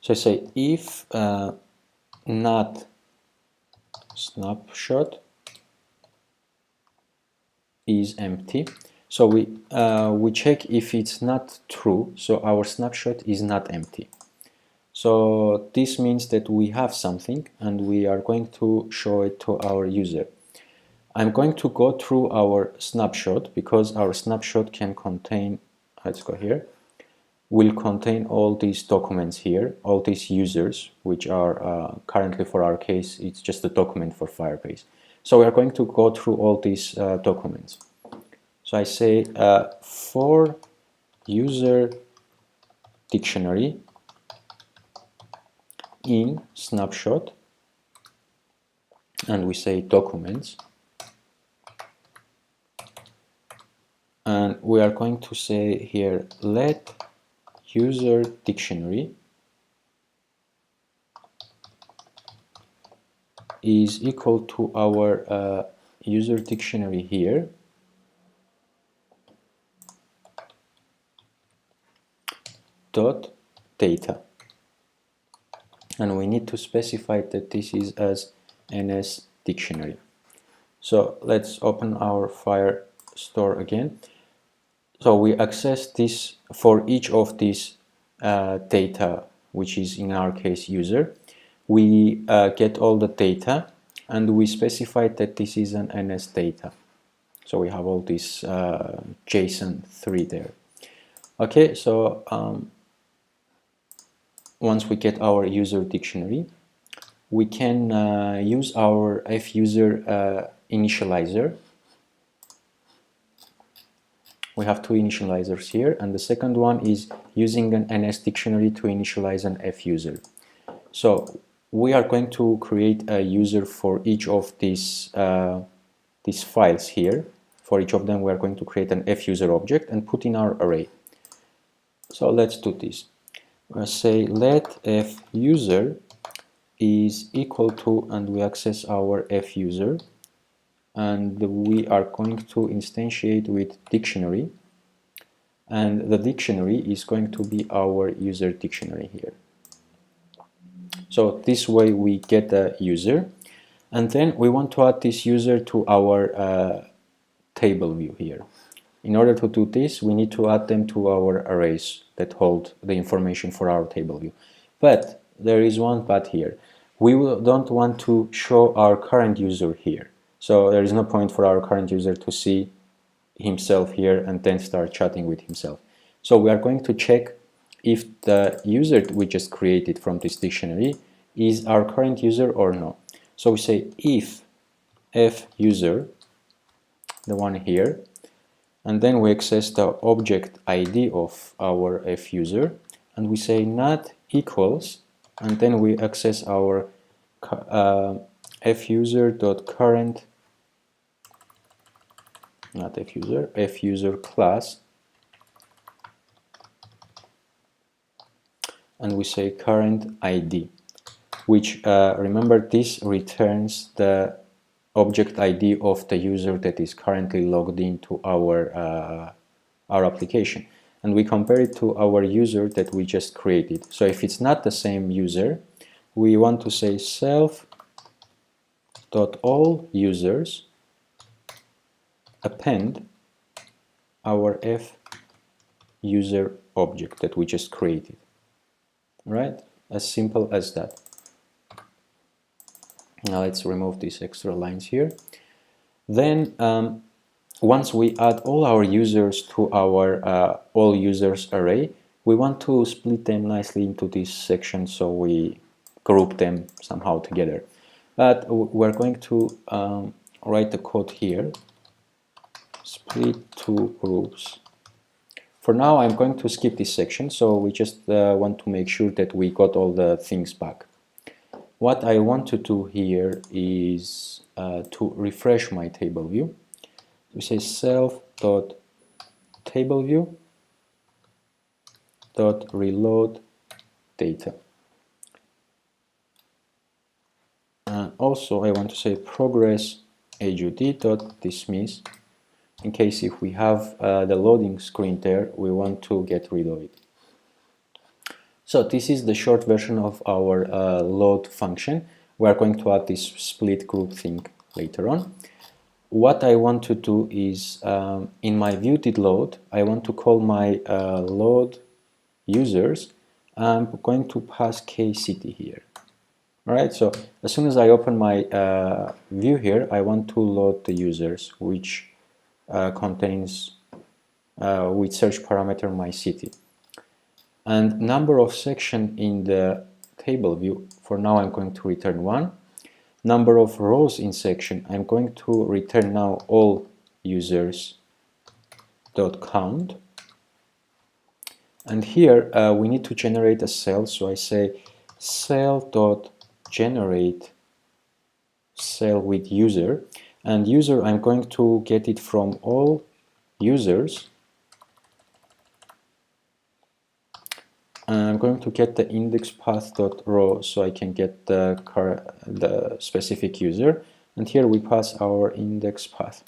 So I say if not snapshot is empty. So we check if it's not true, so our snapshot is not empty. So this means that we have something and we are going to show it to our user. I'm going to go through our snapshot because our snapshot can contain, let's go here, will contain all these documents here, all these users, which are currently for our case, it's just a document for Firebase. So we are going to go through all these documents. So I say for user dictionary in snapshot, and we say documents, and we are going to say here let user dictionary is equal to our user dictionary here dot data, and we need to specify that this is as NS dictionary. So let's open our Firestore again. So we access this for each of these data, which is in our case user. We get all the data and we specify that this is an NS data. So we have all this JSON3 there. Okay, so once we get our user dictionary, we can use our fuser initializer. We have two initializers here, and the second one is using an NS dictionary to initialize an fuser. So we are going to create a user for each of these files here. For each of them, we are going to create an fuser object and put in our array. So let's do this. We'll say let fuser is equal to, and we access our fuser, and we are going to instantiate with dictionary, and the dictionary is going to be our user dictionary here. So this way we get a user, and then we want to add this user to our table view here. In order to do this, we need to add them to our arrays that hold the information for our table view. But there is one but here. We don't want to show our current user here. So there is no point for our current user to see himself here and then start chatting with himself. So we are going to check if the user we just created from this dictionary is our current user or no. So we say if fuser, the one here, and then we access the object ID of our fuser, and we say not equals, and then we access our fuser.current, not fuser class, and we say current ID, which remember this returns the object ID of the user that is currently logged into our application, and we compare it to our user that we just created. So if it's not the same user, we want to say self.all users append our fuser object that we just created. Right? As simple as that. Now let's remove these extra lines here. Then once we add all our users to our all users array, we want to split them nicely into this section so we group them somehow together. But we're going to write the code here, split two groups. For now, I'm going to skip this section, so we just want to make sure that we got all the things back. What I want to do here is to refresh my table view. We say self.tableview.reload data. Also, I want to say progress.hud.dismiss, in case if we have the loading screen there, we want to get rid of it. So this is the short version of our load function. We are going to add this split group thing later on. What I want to do is in my view.didLoad, I want to call my load users. I'm going to pass kcity here. Alright, so as soon as I open my view here, I want to load the users, which contains with search parameter my city. And number of section in the table view, for now I'm going to return 1. Number of rows in section, I'm going to return now all users dot count. And here we need to generate a cell, so I say cell dot generate cell with user, and user I'm going to get it from all users. I'm going to get the index path dot row so I can get the specific user, and here we pass our index path.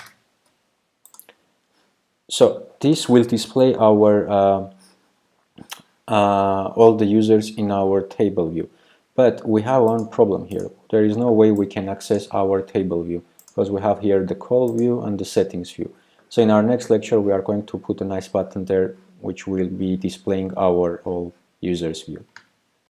So this will display our all the users in our table view. But we have one problem here. There is no way we can access our table view because we have here the call view and the settings view. So in our next lecture we are going to put a nice button there which will be displaying our all users view.